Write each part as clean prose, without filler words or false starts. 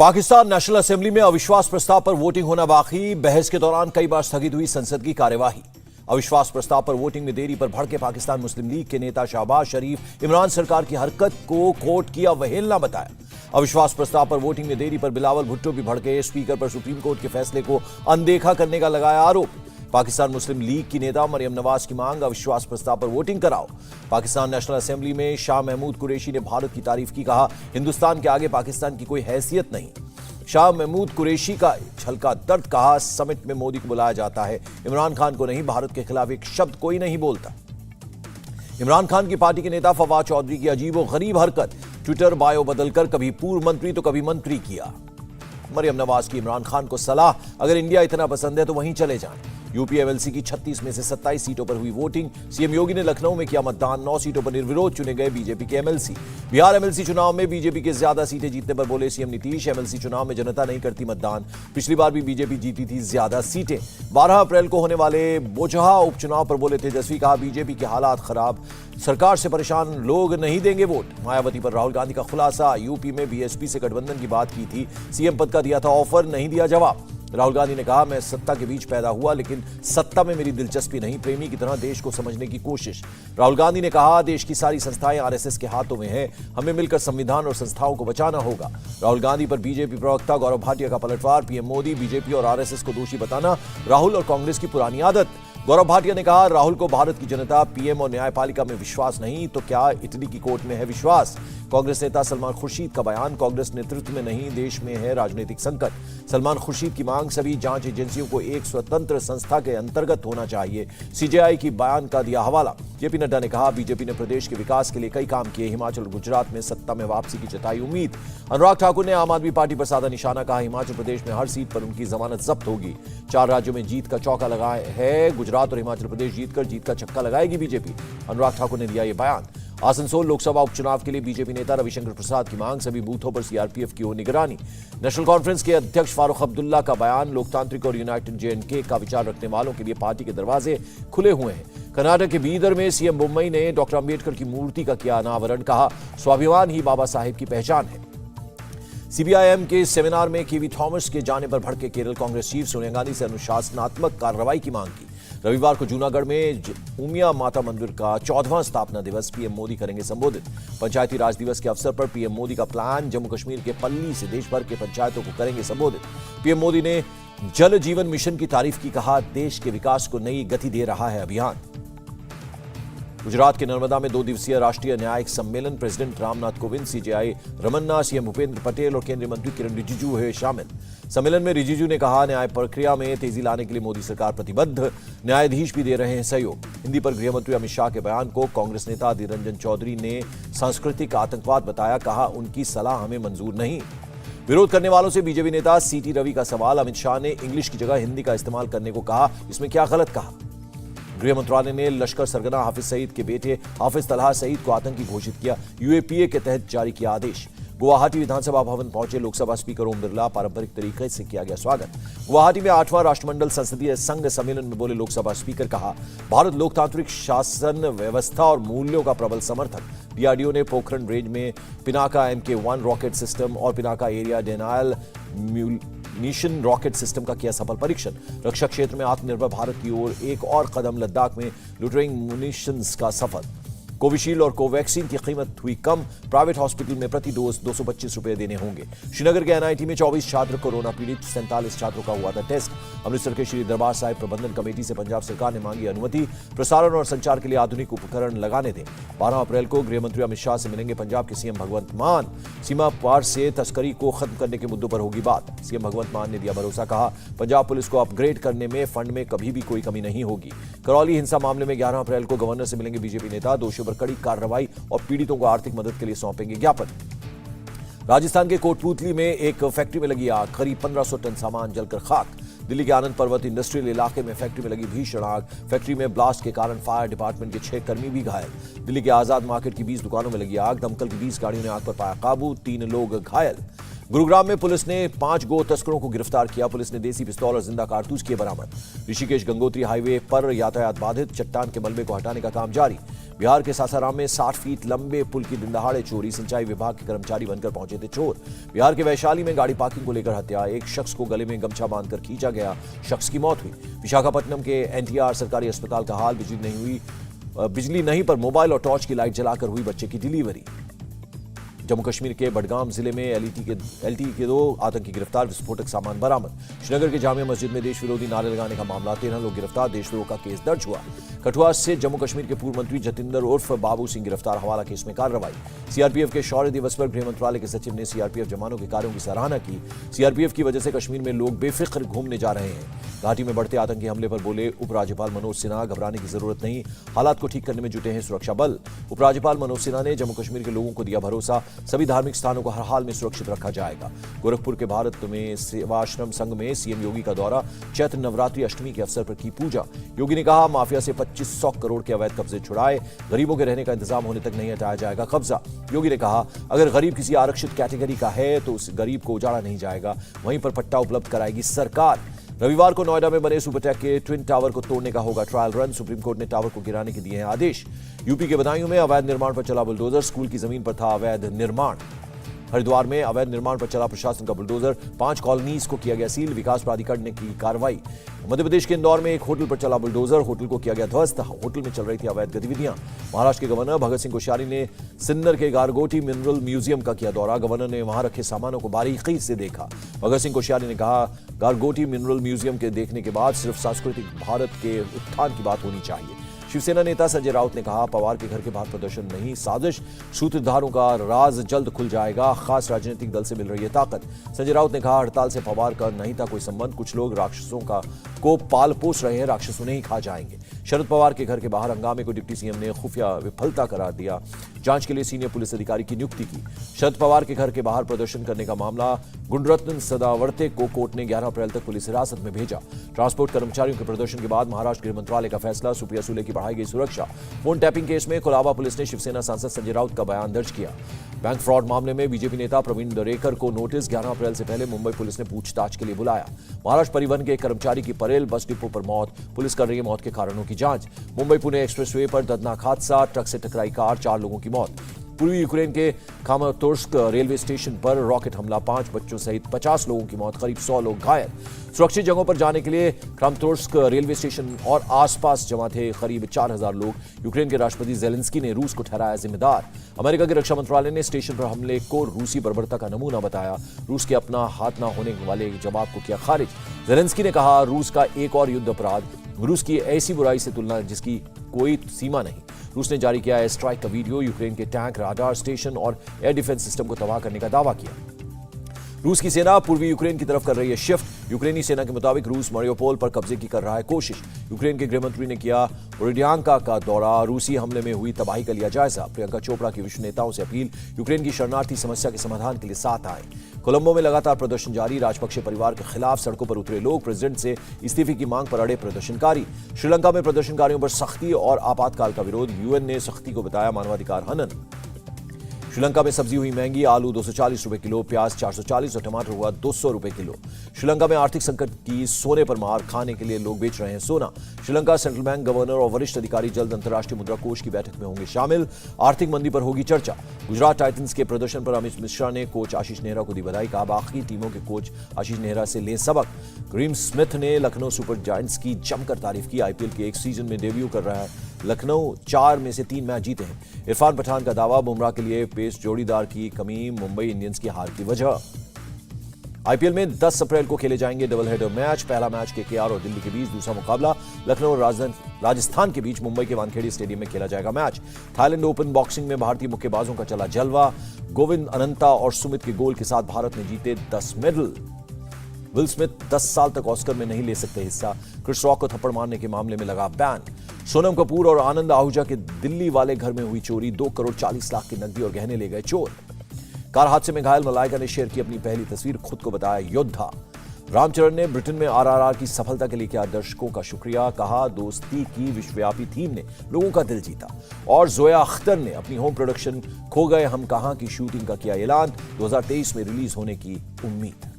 Pakistan national assembly में अविश्वास प्रस्ताव पर वोटिंग होना बाकी। बहस के दौरान कई बार स्थगित हुई संसद की कार्यवाही। अविश्वास प्रस्ताव पर वोटिंग में देरी पर भड़के पाकिस्तान मुस्लिम लीग के नेता शहबाज शरीफ इमरान सरकार की हरकत को कोर्ट की अवहेलना बताया। अविश्वास प्रस्ताव पर वोटिंग में देरी पर बिलावल भुट्टो भी भड़के। स्पीकर पर सुप्रीम कोर्ट के फैसले को अनदेखा करने का लगाया आरोप। पाकिस्तान मुस्लिम लीग की नेता मरियम नवाज की मांग, अविश्वास प्रस्ताव पर वोटिंग कराओ। पाकिस्तान नेशनल असेंबली में शाह महमूद कुरैशी ने भारत की तारीफ की, कहा हिंदुस्तान के आगे पाकिस्तान की कोई हैसियत नहीं। शाह महमूद कुरैशी का झलका दर्द, कहा समिट में मोदी को बुलाया जाता है, इमरान खान को नहीं। भारत के खिलाफ एक शब्द कोई नहीं बोलता। इमरान खान की पार्टी के नेता फवाद चौधरी की अजीब और गरीब हरकत, ट्विटर बायो बदलकर कभी पूर्व मंत्री तो कभी मंत्री किया। मरियम नवाज की इमरान खान को सलाह, अगर इंडिया इतना पसंद है तो वहीं चले जाएं। यूपी एमएलसी की 36 में से 27 सीटों पर हुई वोटिंग। सीएम योगी ने लखनऊ में किया मतदान। 9 सीटों पर निर्विरोध चुने गए बीजेपी के एमएलसी। बिहार एमएलसी चुनाव में बीजेपी के ज्यादा सीटें जीतने पर बोले सीएम नीतीश, एमएलसी चुनाव में जनता नहीं करती मतदान, पिछली बार भी बीजेपी जीती थी ज्यादा सीटें। 12 अप्रैल को होने वाले बोचहा उपचुनाव पर बोले तेजस्वी, कहा बीजेपी के हालात खराब, सरकार से परेशान लोग नहीं देंगे वोट। मायावती पर राहुल गांधी का खुलासा, यूपी में बीएसपी से गठबंधन की बात की थी, सीएम पद का दिया था ऑफर, नहीं दिया जवाब। राहुल गांधी ने कहा मैं सत्ता के बीच पैदा हुआ लेकिन सत्ता में मेरी दिलचस्पी नहीं, प्रेमी की तरह देश को समझने की कोशिश। राहुल गांधी ने कहा देश की सारी संस्थाएं आरएसएस के हाथों में हैं, हमें मिलकर संविधान और संस्थाओं को बचाना होगा। राहुल गांधी पर बीजेपी प्रवक्ता गौरव भाटिया का पलटवार, पीएम मोदी बीजेपी और आरएसएस को दोषी बताना राहुल और कांग्रेस की पुरानी आदत। गौरव भाटिया ने कहा राहुल को भारत की जनता, पीएम और न्यायपालिका में विश्वास नहीं तो क्या इटली की कोर्ट में है विश्वास। कांग्रेस नेता सलमान खुर्शीद का बयान, कांग्रेस नेतृत्व में नहीं देश में है राजनीतिक संकट। सलमान खुर्शीद की मांग, सभी जांच एजेंसियों को एक स्वतंत्र संस्था के अंतर्गत होना चाहिए। सीजेआई की बयान का दिया हवाला। जेपी नड्डा ने कहा बीजेपी ने प्रदेश के विकास के लिए कई काम किए, हिमाचल और गुजरात में सत्ता में वापसी की जताई उम्मीद। अनुराग ठाकुर ने आम आदमी पार्टी पर साधा निशाना, कहा हिमाचल प्रदेश में हर सीट पर उनकी जमानत जब्त होगी। 4 राज्यों में जीत का चौका लगा है, गुजरात और हिमाचल प्रदेश जीतकर जीत का छक्का लगाएगी बीजेपी। अनुराग ठाकुर ने दिया ये बयान। आसनसोल लोकसभा उपचुनाव के लिए बीजेपी नेता रविशंकर प्रसाद की मांग, सभी बूथों पर सीआरपीएफ की हो निगरानी। नेशनल कॉन्फ्रेंस के अध्यक्ष फारूक अब्दुल्ला का बयान, लोकतांत्रिक और यूनाइटेड जेएंडके का विचार रखने वालों के लिए पार्टी के दरवाजे खुले हुए हैं। कर्नाटक के बीदर में सीएम मुंबई ने डॉक्टर अंबेडकर की मूर्ति का किया अनावरण, कहा स्वाभिमान ही बाबा साहेब की पहचान है। सीपीआईएम के सेमिनार में केवी थॉमस के जाने पर भड़के केरल कांग्रेस चीफ, सोनिया गांधी से अनुशासनात्मक कार्रवाई की मांग की। रविवार को जूनागढ़ में उमिया माता मंदिर का 14वां स्थापना दिवस पीएम मोदी करेंगे संबोधित। पंचायती राज दिवस के अवसर पर पीएम मोदी का प्लान, जम्मू कश्मीर के पल्ली से देश भर के पंचायतों को करेंगे संबोधित। पीएम मोदी ने जल जीवन मिशन की तारीफ की, कहा देश के विकास को नई गति दे रहा है अभियान। गुजरात के नर्मदा में 2 दिवसीय राष्ट्रीय न्यायिक सम्मेलन, president Ramnath Kovind, CJI Ramana, CM Bhupendra Patel और केंद्रीय मंत्री किरण रिजिजू हुए शामिल। सम्मेलन में रिजिजू ने कहा न्याय प्रक्रिया में तेजी लाने के लिए मोदी सरकार प्रतिबद्ध, न्यायाधीश भी दे रहे हैं सहयोग। हिंदी पर गृहमंत्री अमित शाह के बयान को कांग्रेस नेता अधीर रंजन चौधरी ने सांस्कृतिक आतंकवाद बताया, कहा उनकी सलाह हमें मंजूर नहीं। विरोध करने वालों से बीजेपी नेता सीटी रवि का सवाल, अमित शाह ने इंग्लिश की जगह हिंदी का इस्तेमाल करने को कहा, इसमें क्या गलत कहा। गृह मंत्रालय ने लश्कर सरगना हाफिज सईद के बेटे हाफिज तलहा सईद को आतंकी घोषित किया, यूएपीए के तहत जारी किया आदेश। गुवाहाटी विधानसभा भवन पहुंचे लोकसभा स्पीकर ओम बिरला, पारंपरिक तरीके से किया गया स्वागत। गुवाहाटी में 8वां राष्ट्रमंडल संसदीय संघ सम्मेलन में बोले लोकसभा स्पीकर, कहा भारत लोकतांत्रिक शासन व्यवस्था और मूल्यों का प्रबल समर्थक। डीआरडीओ ने पोखरण रेंज में पिनाका MK1 रॉकेट सिस्टम और Pinaka area denial mission rocket system का किया सफल परीक्षण। रक्षा क्षेत्र में आत्मनिर्भर भारत की ओर एक और कदम, लद्दाख में लूटरिंग मुनिशंस का सफल। कोविशील्ड और कोवैक्सीन की कीमत हुई कम, प्राइवेट हॉस्पिटल में प्रति डोज 225 रुपए देने होंगे। श्रीनगर के एनआईटी में 24 छात्र कोरोना पीड़ित, 47 छात्रों का हुआ था टेस्ट। अमृतसर के श्री दरबार साहिब प्रबंधन कमेटी से पंजाब सरकार ने मांगी अनुमति, प्रसारण और संचार के लिए आधुनिक उपकरण लगाने दें। 12 अप्रैल को गृहमंत्री अमित शाह से मिलेंगे पंजाब के सीएम भगवंत मान, सीमा पार से तस्करी को खत्म करने के मुद्दों पर होगी बात। सीएम भगवंत मान ने दिया भरोसा, कहा पंजाब पुलिस को अपग्रेड करने में फंड में कभी भी कोई कमी नहीं होगी। करौली हिंसा मामले में 11 अप्रैल को गवर्नर से मिलेंगे बीजेपी नेता, दोषियों पर कड़ी कार्रवाई और पीड़ितों को आर्थिक मदद के लिए सौंपेंगे ज्ञापन। राजस्थान के कोटपूतली में एक फैक्ट्री में लगी आग, करीब 1500 टन सामान जलकर खाक। दिल्ली के आनंद पर्वत इंडस्ट्रियल इलाके में फैक्ट्री में लगी भीषण आग, फैक्ट्री में ब्लास्ट के कारण फायर डिपार्टमेंट के 6 कर्मी भी घायल। दिल्ली के आजाद मार्केट की 20 दुकानों में लगी आग, दमकल की 20 गाड़ियों ने आग पर पाया काबू, 3 लोग घायल। गुरुग्राम में पुलिस ने 5 गो तस्करों को गिरफ्तार किया। पुलिस ने देसी पिस्तौल और जिंदा कारतूस किए बरामद। ऋषिकेश गंगोत्री हाईवे पर यातायात बाधित, चट्टान के मलबे को हटाने का काम जारी। बिहार के सासाराम में 60 फीट लंबे पुल की दिनदहाड़े चोरी। सिंचाई विभाग के कर्मचारी बनकर पहुंचे थे चोर। बिहार के वैशाली में गाड़ी पार्किंग को लेकर हत्या। एक शख्स को गले में गमछा बांधकर खींचा गया, शख्स की मौत हुई। विशाखापट्टनम के एनटीआर सरकारी अस्पताल का हाल, बिजली नहीं पर मोबाइल और टॉर्च की लाइट जलाकर हुई बच्चे की डिलीवरी। जम्मू कश्मीर के बडगाम जिले में एलटीई के 2 आतंकी गिरफ्तार, विस्फोटक सामान बरामद। श्रीनगर के जामिया मस्जिद में देश विरोधी नारे लगाने का मामला, 13 लोग गिरफ्तार, देशद्रोह का केस दर्ज हुआ। कठुआ से जम्मू कश्मीर के पूर्व मंत्री जतिंदर उर्फ बाबू सिंह गिरफ्तार, हवाला केस में कार्रवाई। सीआरपीएफ के शौर्य दिवस पर गृह मंत्रालय के सचिव ने सीआरपीएफ जवानों के कार्यों की सराहना की। सीआरपीएफ की वजह से कश्मीर में लोग बेफिक्र घूमने जा रहे हैं। घाटी में बढ़ते आतंकी हमले पर बोले उपराज्यपाल मनोज सिन्हा, घबराने की जरूरत नहीं, हालात को ठीक करने में जुटे हैं सुरक्षा बल। उपराज्यपाल मनोज सिन्हा ने जम्मू कश्मीर के लोगों को दिया भरोसा, सभी धार्मिक स्थानों को हर हाल में सुरक्षित रखा जाएगा। गोरखपुर के भारत में सेवाश्रम संघ में सीएम योगी का दौरा, चैत्र नवरात्रि अष्टमी के अवसर पर की पूजा। योगी ने कहा, माफिया से 2500 करोड़ के अवैध कब्जे छुड़ाए, गरीबों के रहने का इंतजाम होने तक नहीं हटाया जाएगा कब्जा। योगी ने कहा, अगर गरीब किसी आरक्षित कैटेगरी का है तो उस गरीब को उजाड़ा नहीं जाएगा, वहीं पर पट्टा उपलब्ध कराएगी सरकार। रविवार को नोएडा में बने सुपरटेक के ट्विन टावर को तोड़ने का होगा ट्रायल रन। सुप्रीम कोर्ट ने टावर को गिराने के दिए हैं आदेश। यूपी के बदायूं में अवैध निर्माण पर चला बुलडोजर, स्कूल की जमीन पर था अवैध निर्माण। हरिद्वार में अवैध निर्माण पर चला प्रशासन का बुलडोजर, 5 कॉलोनीज को किया गया सील, विकास प्राधिकरण ने की कार्रवाई। मध्य प्रदेश के इंदौर में एक होटल पर चला बुलडोजर, होटल को किया गया ध्वस्त, होटल में चल रही थी अवैध गतिविधियां। महाराष्ट्र के गवर्नर भगत सिंह कोश्यारी ने सिन्नर के गारगोटी मिनरल म्यूजियम का किया दौरा। गवर्नर ने वहां रखे सामानों को बारीकी से देखा। भगत सिंह कोश्यारी ने कहा, गारगोटी मिनरल म्यूजियम के देखने के बाद सिर्फ सांस्कृतिक भारत के उत्थान की बात होनी चाहिए। शिवसेना नेता संजय राउत ने कहा, पवार के घर के बाहर प्रदर्शन नहीं, साजिश, सूत्रधारों का राज जल्द खुल जाएगा, खास राजनीतिक दल से मिल रही है ताकत। संजय राउत ने कहा, हड़ताल से पवार का नहीं था कोई संबंध, कुछ लोग राक्षसों को पाल पोस रहे हैं, राक्षस उन्हें ही खा जाएंगे। शरद पवार के घर के बाहर हंगामे को डिप्टी सीएम ने खुफिया विफलता करार दिया, जांच के लिए सीनियर पुलिस अधिकारी की नियुक्ति की। शरद पवार के घर के बाहर प्रदर्शन करने का मामला, गुणरत्न सदावर्ते को कोर्ट ने 11 अप्रैल तक पुलिस हिरासत में भेजा। ट्रांसपोर्ट कर्मचारियों के प्रदर्शन के बाद महाराष्ट्र गृह मंत्रालय का फैसला, सुप्रिया सुले की बढ़ाई गई सुरक्षा। फोन टैपिंग केस में कोलाबा पुलिस ने शिवसेना सांसद संजय राउत का बयान दर्ज किया। बैंक फ्रॉड मामले में बीजेपी नेता प्रवीण दरेकर को नोटिस, 11 अप्रैल से पहले मुंबई पुलिस ने पूछताछ के लिए बुलाया। महाराष्ट्र परिवहन के एक कर्मचारी की परेल बस डिपो पर मौत, पुलिस कर रही है मौत के कारणों की जांच। मुंबई पुणे एक्सप्रेसवे पर दर्दनाक हादसा, ट्रक से टकराई कार, 4 लोगों की मौत। पूर्वी यूक्रेन के खामातोर्स्क रेलवे स्टेशन पर रॉकेट हमला, 5 बच्चों सहित 50 लोगों की मौत, करीब 100 लोग घायल। सुरक्षित जगहों पर जाने के लिए खामातोर्स्क रेलवे स्टेशन और आसपास जमा थे करीब 4000 लोग। यूक्रेन के राष्ट्रपति जेलेंस्की ने रूस को ठहराया जिम्मेदार। अमेरिका के रक्षा मंत्रालय ने स्टेशन पर हमले को रूसी बर्बरता का नमूना बताया। रूस के अपना हाथ न होने वाले जवाब को किया खारिज। जेलेंस्की ने कहा, रूस का एक और युद्ध अपराध, रूस की ऐसी बुराई से तुलना जिसकी कोई सीमा नहीं। रूस ने जारी किया एयर स्ट्राइक का वीडियो, यूक्रेन के टैंक, राडार स्टेशन और एयर डिफेंस सिस्टम को तबाह करने का दावा किया। रूस की सेना पूर्वी यूक्रेन की तरफ कर रही है शिफ्ट। यूक्रेनी सेना के मुताबिक रूस मारियोपोल पर कब्जे की कर रहा है कोशिश। यूक्रेन के गृहमंत्री ने किया बोरोडियांका का दौरा, रूसी हमले में हुई तबाही का लिया जायजा। प्रियंका चोपड़ा की विश्व नेताओं से अपील, यूक्रेन की शरणार्थी समस्या के समाधान के लिए साथ आए। कोलंबो में लगातार प्रदर्शन जारी, राजपक्षे परिवार के खिलाफ सड़कों पर उतरे लोग, प्रेसिडेंट से इस्तीफे की मांग पर अड़े प्रदर्शनकारी। श्रीलंका में प्रदर्शनकारियों पर सख्ती और आपातकाल का विरोध, यूएन ने सख्ती को बताया मानवाधिकार हनन। श्रीलंका में सब्जी हुई महंगी, आलू 240 रुपए किलो, प्याज 440 और टमाटर हुआ 200 रुपए किलो। श्रीलंका में आर्थिक संकट की सोने पर मार, खाने के लिए लोग बेच रहे हैं सोना। श्रीलंका सेंट्रल बैंक गवर्नर और वरिष्ठ अधिकारी जल्द अंतर्राष्ट्रीय मुद्रा कोष की बैठक में होंगे शामिल, आर्थिक मंदी पर होगी चर्चा। गुजरात टाइटंस के प्रदर्शन पर अमित मिश्रा ने कोच आशीष नेहरा को दी बधाई, कहा बाकी टीमों के कोच आशीष नेहरा से लें सबक। ग्रीम स्मिथ ने लखनऊ सुपर जायंट्स की जमकर तारीफ की, आईपीएल के एक सीजन में डेब्यू कर रहा है लखनऊ, 4 में से 3 मैच जीते हैं। इरफान पठान का दावा, बुमराह के लिए पेस जोड़ीदार की कमी मुंबई इंडियंस की हार की वजह। आईपीएल में 10 अप्रैल को खेले जाएंगे डबल हेडर मैच। पहला मैच केकेआर और दिल्ली के बीच, दूसरा मुकाबला लखनऊ और राजस्थान के बीच मुंबई के वानखेड़े स्टेडियम में खेला जाएगा मैच। थाईलैंड ओपन बॉक्सिंग में भारतीय मुक्केबाजों का चला जलवा, गोविंद अनंता और सुमित के गोल के साथ भारत ने जीते 10 मेडल। विल स्मिथ 10 साल तक ऑस्कर में नहीं ले सकते हिस्सा, क्रिस रॉक को थप्पड़ मारने के मामले में लगा बैन। सोनम कपूर और आनंद आहूजा के दिल्ली वाले घर में हुई चोरी, 2 करोड़ 40 लाख की नकदी और गहने ले गए चोर। कार हादसे में घायल मलाइका ने शेयर की अपनी पहली तस्वीर, खुद को बताया योद्धा। रामचरण ने ब्रिटेन में आरआरआर की सफलता के लिए किया दर्शकों का शुक्रिया, कहा दोस्ती की विश्वव्यापी थीम ने लोगों का दिल जीता। और जोया अख्तर ने अपनी होम प्रोडक्शन खो गए हम कहां की शूटिंग का किया ऐलान, 2023 में रिलीज होने की उम्मीद।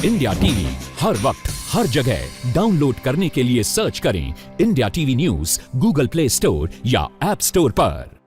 इंडिया टीवी हर वक्त हर जगह डाउनलोड करने के लिए सर्च करें India TV news Google play store या ऐप स्टोर पर।